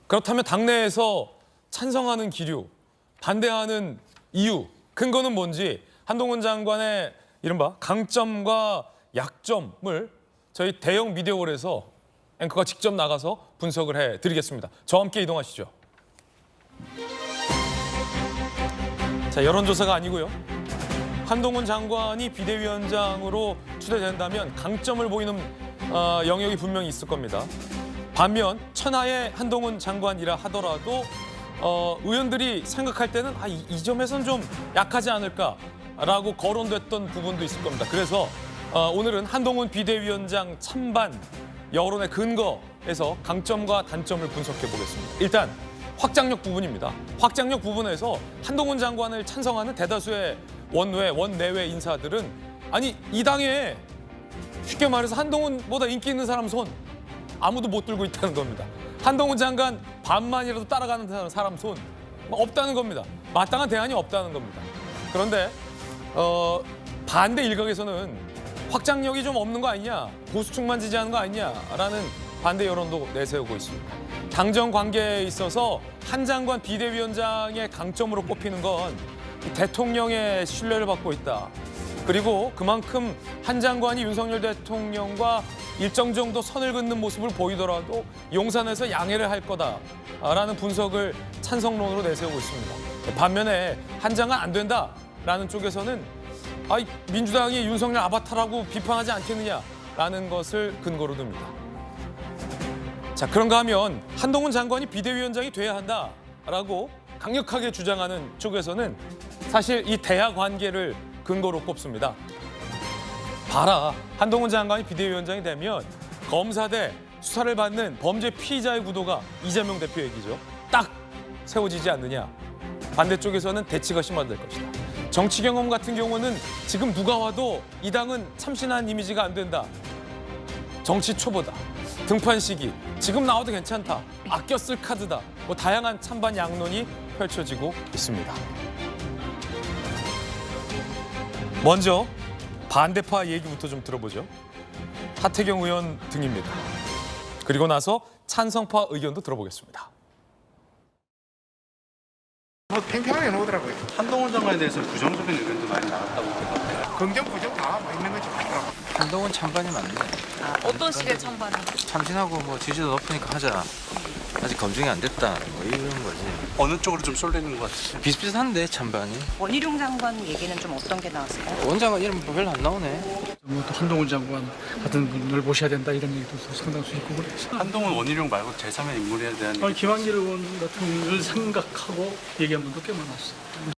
그렇다면 당내에서 찬성하는 기류, 반대하는 이유, 근거는 뭔지 한동훈 장관의 이른바 강점과 약점을 저희 대형 미디어홀에서 앵커가 직접 나가서 분석을 해드리겠습니다. 저와 함께 이동하시죠. 자, 여론조사가 아니고요. 한동훈 장관이 비대위원장으로 추대된다면 강점을 보이는 영역이 분명히 있을 겁니다. 반면 천하의 한동훈 장관이라 하더라도 의원들이 생각할 때는 이 점에서는 좀 약하지 않을까라고 거론됐던 부분도 있을 겁니다. 그래서 오늘은 한동훈 비대위원장 찬반 여론의 근거에서 강점과 단점을 분석해 보겠습니다. 일단 확장력 부분입니다. 확장력 부분에서 한동훈 장관을 찬성하는 대다수의 원내외 인사들은 아니 이 당에 쉽게 말해서 한동훈보다 인기 있는 사람 손 아무도 못 들고 있다는 겁니다. 한동훈 장관 반만이라도 따라가는 사람 손 없다는 겁니다. 마땅한 대안이 없다는 겁니다. 그런데 반대 일각에서는 확장력이 좀 없는 거 아니냐, 보수층만 지지하는 거 아니냐라는 반대 여론도 내세우고 있습니다. 당정 관계에 있어서 한 장관 비대위원장의 강점으로 꼽히는 건 대통령의 신뢰를 받고 있다. 그리고 그만큼 한 장관이 윤석열 대통령과 일정 정도 선을 긋는 모습을 보이더라도 용산에서 양해를 할 거다라는 분석을 찬성론으로 내세우고 있습니다. 반면에 한 장관 안 된다라는 쪽에서는 민주당이 윤석열 아바타라고 비판하지 않겠느냐라는 것을 근거로 듭니다. 자, 그런가 하면 한동훈 장관이 비대위원장이 돼야 한다라고 강력하게 주장하는 쪽에서는 사실 이 대화 관계를 근거로 꼽습니다. 봐라, 한동훈 장관이 비대위원장이 되면 검사 대 수사를 받는 범죄 피의자의 구도가 이재명 대표 얘기죠. 딱 세워지지 않느냐. 반대쪽에서는 대치가 심화될 것이다. 정치 경험 같은 경우는 지금 누가 와도 이 당은 참신한 이미지가 안 된다. 정치 초보다. 등판 시기. 지금 나와도 괜찮다. 아껴 쓸 카드다. 다양한 찬반 양론이 펼쳐지고 있습니다. 먼저 반대파 얘기부터 좀 들어보죠. 하태경 의원 등입니다. 그리고 나서 찬성파 의견도 들어보겠습니다. 팽팽하게 나오더라고요. 한동훈 장관에 대해서 부정적인 의견도 많이 나왔다고 생각해요. 긍정, 부정 다 있는 거지. 한동훈 찬반이 맞네. 어떤 식의 찬반이? 참신하고 지지도 높으니까 하자. 아직 검증이 안 됐다. 이런 거지. 어느 쪽으로 좀 쏠리는 것 같으세요? 비슷비슷한데 찬반이. 원희룡 장관 얘기는 좀 어떤 게 나왔을까요? 원장관 이름 별로 안 나오네. 또 한동훈 장관 같은 분을 모셔야 된다 이런 얘기도 상당수 있고 그래서 한동훈 원희룡 말고 제3의 인물에 대한 김한길 의원 같은 분을 생각하고 얘기한 분도 꽤 많았어요.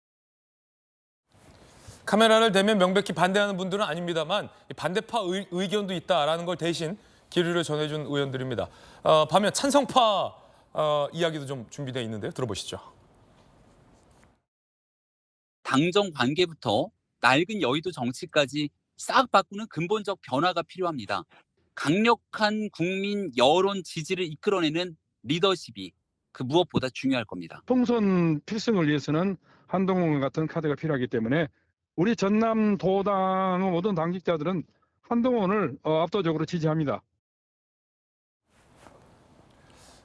카메라를 대면 명백히 반대하는 분들은 아닙니다만 반대파 의견도 있다라는 걸 대신 기류를 전해준 의원들입니다. 반면 찬성파 이야기도 좀 준비되어 있는데요. 들어보시죠. 당정 관계부터 낡은 여의도 정치까지 싹 바꾸는 근본적 변화가 필요합니다. 강력한 국민 여론 지지를 이끌어내는 리더십이 그 무엇보다 중요할 겁니다. 총선 필승을 위해서는 한동훈 같은 카드가 필요하기 때문에 우리 전남 도당의 모든 당직자들은 한동훈을 압도적으로 지지합니다.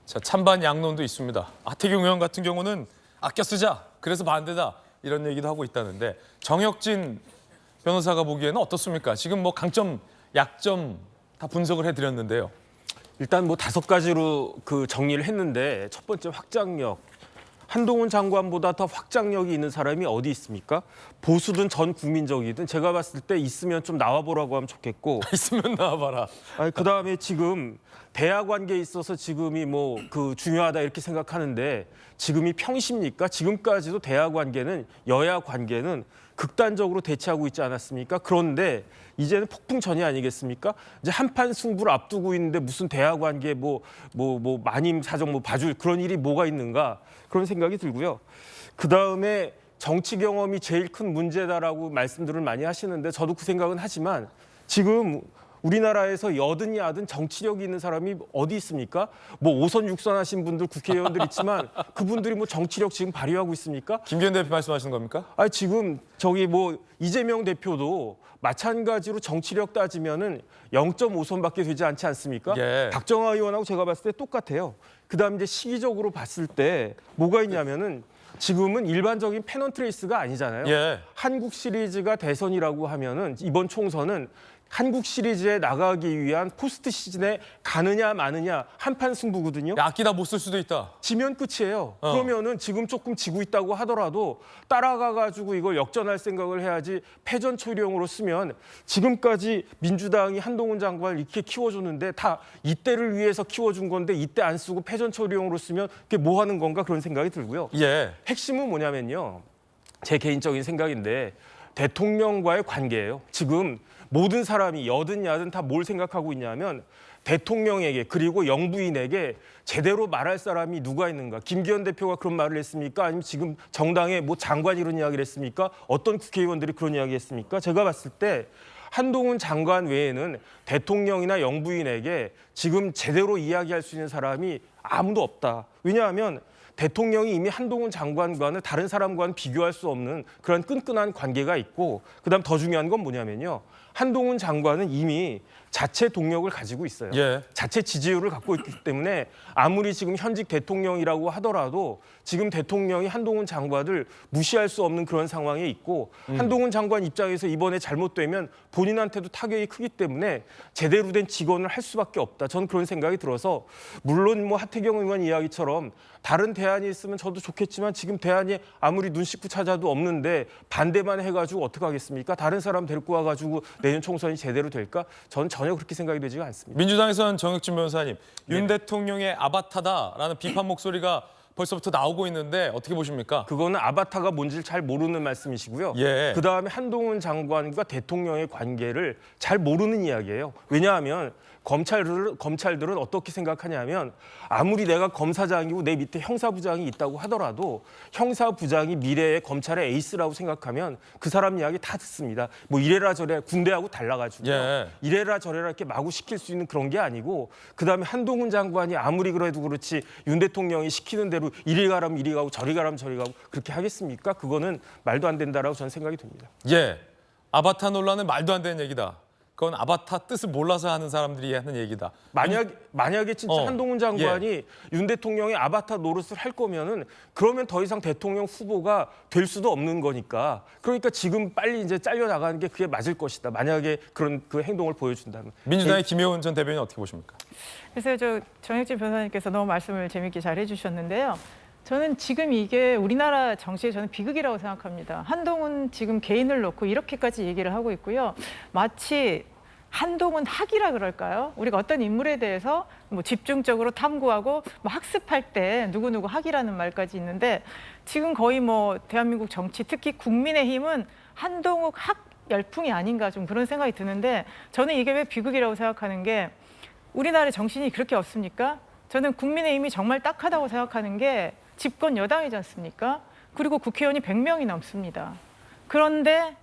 자, 찬반 양론도 있습니다. 하태경 의원 같은 경우는 아껴 쓰자, 그래서 반대다 이런 얘기도 하고 있다는데 정혁진 변호사가 보기에는 어떻습니까? 지금 강점, 약점 다 분석을 해드렸는데요. 일단 5가지로 정리를 했는데 첫 번째 확장력. 한동훈 장관보다 더 확장력이 있는 사람이 어디 있습니까? 보수든 전 국민적이든 제가 봤을 때 있으면 좀 나와보라고 하면 좋겠고. 있으면 나와봐라. 그다음에 지금 대화 관계에 있어서 지금이 중요하다 이렇게 생각하는데 지금이 평시입니까? 지금까지도 대화 관계는 여야 관계는 극단적으로 대치하고 있지 않았습니까? 그런데 이제는 폭풍전이 아니겠습니까? 이제 한판 승부를 앞두고 있는데 무슨 대화 관계 마님 사정 봐줄 그런 일이 뭐가 있는가 그런 생각이 들고요. 그다음에 정치 경험이 제일 큰 문제다라고 말씀들을 많이 하시는데 저도 그 생각은 하지만 지금 우리나라에서 여든 야든 정치력이 있는 사람이 어디 있습니까? 뭐 5선 6선 하신 분들 국회의원들 있지만 그분들이 뭐 정치력 지금 발휘하고 있습니까? 김기현 대표 말씀하시는 겁니까? 아니 지금 저기 뭐 이재명 대표도 마찬가지로 정치력 따지면은 0.5선밖에 되지 않지 않습니까? 예. 박정아 의원하고 제가 봤을 때 똑같아요. 그다음 이제 시기적으로 봤을 때 뭐가 있냐면은 지금은 일반적인 페넌트 레이스가 아니잖아요. 예. 한국 시리즈가 대선이라고 하면은 이번 총선은 한국 시리즈에 나가기 위한 포스트 시즌에 가느냐 마느냐 한판 승부거든요. 아끼다 못 쓸 수도 있다. 지면 끝이에요. 그러면은 지금 조금 지고 있다고 하더라도 따라가가지고 이걸 역전할 생각을 해야지 패전 초령으로 쓰면 지금까지 민주당이 한동훈 장관을 이렇게 키워줬는데 다 이때를 위해서 키워준 건데 이때 안 쓰고 패전 초령으로 쓰면 그게 뭐 하는 건가 그런 생각이 들고요. 예. 핵심은 뭐냐면요. 제 개인적인 생각인데 대통령과의 관계예요. 지금 모든 사람이 여든 야든 다 뭘 생각하고 있냐면 대통령에게 그리고 영부인에게 제대로 말할 사람이 누가 있는가. 김기현 대표가 그런 말을 했습니까? 아니면 지금 정당의 뭐 장관이 이런 이야기를 했습니까? 어떤 국회의원들이 그런 이야기 했습니까? 제가 봤을 때 한동훈 장관 외에는 대통령이나 영부인에게 지금 제대로 이야기할 수 있는 사람이 아무도 없다. 왜냐하면 대통령이 이미 한동훈 장관과는 다른 사람과는 비교할 수 없는 그런 끈끈한 관계가 있고 그다음 더 중요한 건 뭐냐면요. 한동훈 장관은 이미 자체 동력을 가지고 있어요. 예. 자체 지지율을 갖고 있기 때문에 아무리 지금 현직 대통령이라고 하더라도 지금 대통령이 한동훈 장관을 무시할 수 없는 그런 상황에 있고 한동훈 장관 입장에서 이번에 잘못되면 본인한테도 타격이 크기 때문에 제대로 된 직원을 할 수밖에 없다. 저는 그런 생각이 들어서 물론 뭐 하태경 의원 이야기처럼 다른 대안이 있으면 저도 좋겠지만 지금 대안이 아무리 눈 씻고 찾아도 없는데 반대만 해가지고 어떡하겠습니까? 다른 사람 데리고 와가지고 내년 총선이 제대로 될까? 저는 전혀 그렇게 생각이 되지가 않습니다. 민주당에서는 정혁진 변호사님, 윤 대통령의 아바타다라는 비판 목소리가 벌써부터 나오고 있는데 어떻게 보십니까? 그거는 아바타가 뭔지를 잘 모르는 말씀이시고요. 예. 그다음에 한동훈 장관과 대통령의 관계를 잘 모르는 이야기예요. 왜냐하면 검찰들은 어떻게 생각하냐면 아무리 내가 검사장이고 내 밑에 형사부장이 있다고 하더라도 형사부장이 미래의 검찰의 에이스라고 생각하면 그 사람 이야기 다 듣습니다. 뭐 이래라 저래라 군대하고 달라가지고 예. 이래라 저래라 이렇게 마구 시킬 수 있는 그런 게 아니고 그다음에 한동훈 장관이 아무리 그래도 그렇지 윤 대통령이 시키는 대로 이리 가라면 이리 가고 저리 가라면 저리 가고 그렇게 하겠습니까? 그거는 말도 안 된다라고 저는 생각이 듭니다. 예. 아바타 논란은 말도 안 되는 얘기다. 그건 아바타 뜻을 몰라서 하는 사람들이 하는 얘기다. 만약에 진짜 한동훈 장관이 예. 윤 대통령의 아바타 노릇을 할 거면은 그러면 더 이상 대통령 후보가 될 수도 없는 거니까. 그러니까 지금 빨리 이제 잘려 나가는 게 그게 맞을 것이다. 만약에 그런 그 행동을 보여준다면. 민주당의 김혜원 전 대변인 어떻게 보십니까? 그래서 정혁진 변호사님께서 너무 말씀을 재밌게 잘 해주셨는데요. 저는 지금 이게 우리나라 정치의 저는 비극이라고 생각합니다. 한동훈 지금 개인을 놓고 이렇게까지 얘기를 하고 있고요. 마치 한동훈 학이라 그럴까요? 우리가 어떤 인물에 대해서 뭐 집중적으로 탐구하고 뭐 학습할 때 누구누구 학이라는 말까지 있는데 지금 거의 뭐 대한민국 정치 특히 국민의힘은 한동훈 학 열풍이 아닌가 좀 그런 생각이 드는데 저는 이게 왜 비극이라고 생각하는 게 우리나라의 정신이 그렇게 없습니까? 저는 국민의힘이 정말 딱하다고 생각하는 게 집권 여당이지 않습니까? 그리고 국회의원이 100명이 넘습니다. 그런데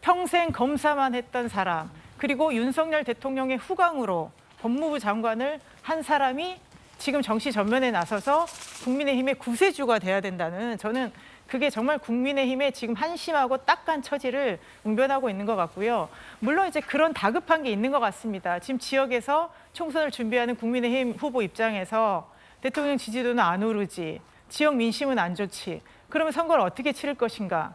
평생 검사만 했던 사람 그리고 윤석열 대통령의 후광으로 법무부 장관을 한 사람이 지금 정치 전면에 나서서 국민의힘의 구세주가 돼야 된다는 저는 그게 정말 국민의힘의 지금 한심하고 딱한 처지를 웅변하고 있는 것 같고요. 물론 이제 그런 다급한 게 있는 것 같습니다. 지금 지역에서 총선을 준비하는 국민의힘 후보 입장에서 대통령 지지도는 안 오르지, 지역 민심은 안 좋지. 그러면 선거를 어떻게 치를 것인가?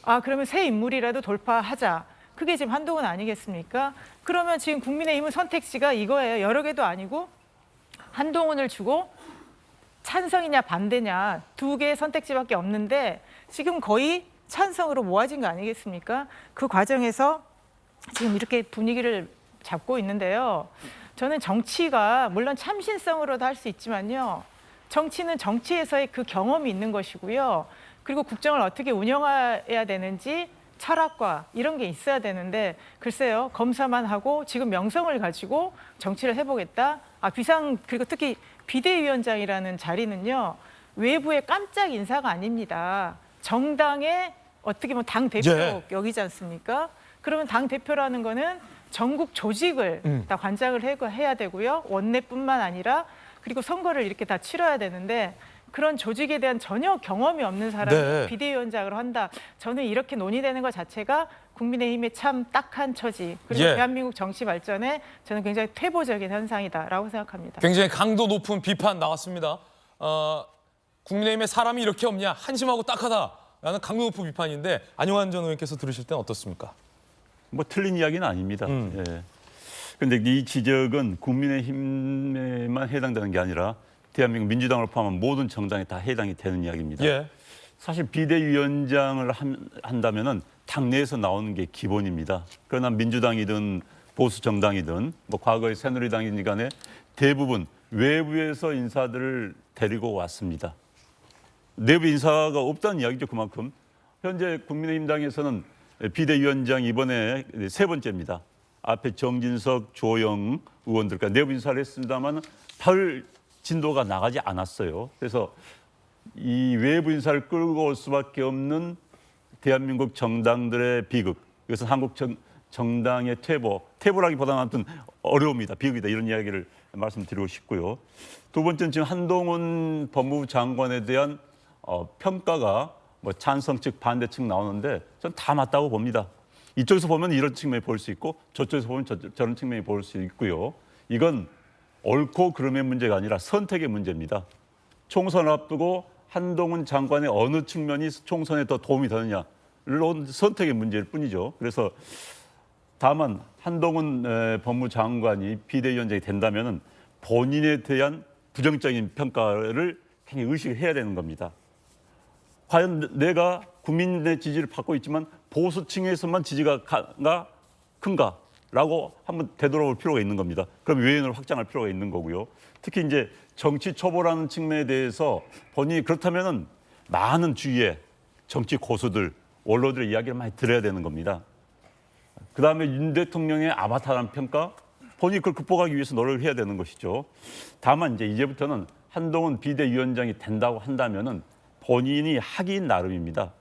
아, 그러면 새 인물이라도 돌파하자. 그게 지금 한동훈 아니겠습니까? 그러면 지금 국민의힘은 선택지가 이거예요. 여러 개도 아니고 한동훈을 주고 찬성이냐 반대냐 두 개의 선택지밖에 없는데 지금 거의 찬성으로 모아진 거 아니겠습니까? 그 과정에서 지금 이렇게 분위기를 잡고 있는데요. 저는 정치가 물론 참신성으로도 할 수 있지만요. 정치는 정치에서의 그 경험이 있는 것이고요. 그리고 국정을 어떻게 운영해야 되는지 철학과 이런 게 있어야 되는데 글쎄요. 검사만 하고 지금 명성을 가지고 정치를 해보겠다. 그리고 특히 비대위원장이라는 자리는요. 외부의 깜짝 인사가 아닙니다. 정당의 어떻게 보면 당 대표 여기지 않습니까? 그러면 당 대표라는 거는 전국 조직을 다 관장을 해야 되고요. 원내뿐만 아니라 그리고 선거를 이렇게 다 치러야 되는데 그런 조직에 대한 전혀 경험이 없는 사람이 네. 비대위원장으로 한다. 저는 이렇게 논의되는 것 자체가 국민의힘의 참 딱한 처지 그리고 예. 대한민국 정치 발전에 저는 굉장히 퇴보적인 현상이다라고 생각합니다. 굉장히 강도 높은 비판 나왔습니다. 국민의힘에 사람이 이렇게 없냐, 한심하고 딱하다라는 강도 높은 비판인데 안용환 전 의원께서 들으실 때는 어떻습니까? 뭐 틀린 이야기는 아닙니다. 예. 근데 이 지적은 국민의힘에만 해당되는 게 아니라 대한민국 민주당을 포함한 모든 정당에 다 해당이 되는 이야기입니다. 예. 사실 비대위원장을 한다면은 당내에서 나오는 게 기본입니다. 그러나 민주당이든 보수 정당이든 뭐 과거의 새누리당이든 간에 대부분 외부에서 인사들을 데리고 왔습니다. 내부 인사가 없다는 이야기죠. 그만큼 현재 국민의힘 당에서는 비대위원장 이번에 세 번째입니다. 앞에 정진석, 조영 의원들과 내부 인사를 했습니다만 별 진도가 나가지 않았어요. 그래서 이 외부 인사를 끌고 올 수밖에 없는 대한민국 정당들의 비극. 이것은 한국 정당의 퇴보라기보다는 아무튼 어려움이다, 비극이다 이런 이야기를 말씀드리고 싶고요. 두 번째는 지금 한동훈 법무부 장관에 대한 평가가 뭐 찬성 측, 반대 측 나오는데 전 다 맞다고 봅니다. 이쪽에서 보면 이런 측면이 보일 수 있고 저쪽에서 보면 저런 측면이 보일 수 있고요. 이건 옳고 그름의 문제가 아니라 선택의 문제입니다. 총선을 앞두고 한동훈 장관의 어느 측면이 총선에 더 도움이 되느냐를 놓은 선택의 문제일 뿐이죠. 그래서 다만 한동훈 법무장관이 비대위원장이 된다면 본인에 대한 부정적인 평가를 굉장히 의식해야 되는 겁니다. 과연 내가 국민의 지지를 받고 있지만 보수층에서만 지지가 큰가? 라고 한번 되돌아볼 필요가 있는 겁니다. 그럼 외연을 확장할 필요가 있는 거고요. 특히 이제 정치 초보라는 측면에 대해서 본인이 그렇다면은 많은 주위에 정치 고수들, 원로들의 이야기를 많이 들어야 되는 겁니다. 그다음에 윤 대통령의 아바타라는 평가, 본인이 그걸 극복하기 위해서 노력을 해야 되는 것이죠. 다만 이제부터는 한동훈 비대위원장이 된다고 한다면은 본인이 하기 나름입니다.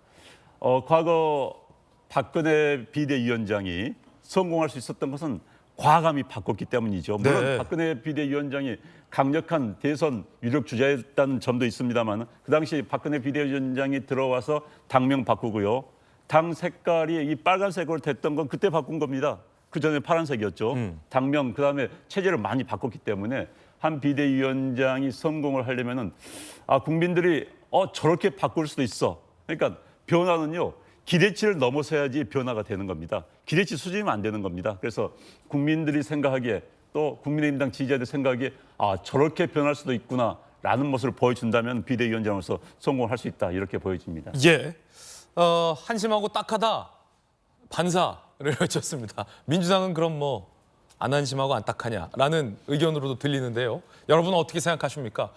과거 박근혜 비대위원장이 성공할 수 있었던 것은 과감히 바꿨기 때문이죠. 물론 네. 박근혜 비대위원장이 강력한 대선 유력 주자였다는 점도 있습니다만 그 당시 박근혜 비대위원장이 들어와서 당명 바꾸고요. 당 색깔이 이 빨간색으로 됐던 건 그때 바꾼 겁니다. 그 전에 파란색이었죠. 당명 그다음에 체제를 많이 바꿨기 때문에 한 비대위원장이 성공을 하려면은 국민들이 저렇게 바꿀 수도 있어. 그러니까 변화는요. 기대치를 넘어서야지 변화가 되는 겁니다. 기대치 수준이면 안 되는 겁니다. 그래서 국민들이 생각하기에 또 국민의힘당 지지자들 생각하기에 저렇게 변할 수도 있구나라는 모습을 보여준다면 비대위원장으로서 성공할 수 있다 이렇게 보여집니다. 예. 한심하고 딱하다 반사를 외쳤습니다. 민주당은 그럼 뭐 안 한심하고 안 딱하냐라는 의견으로도 들리는데요. 여러분은 어떻게 생각하십니까?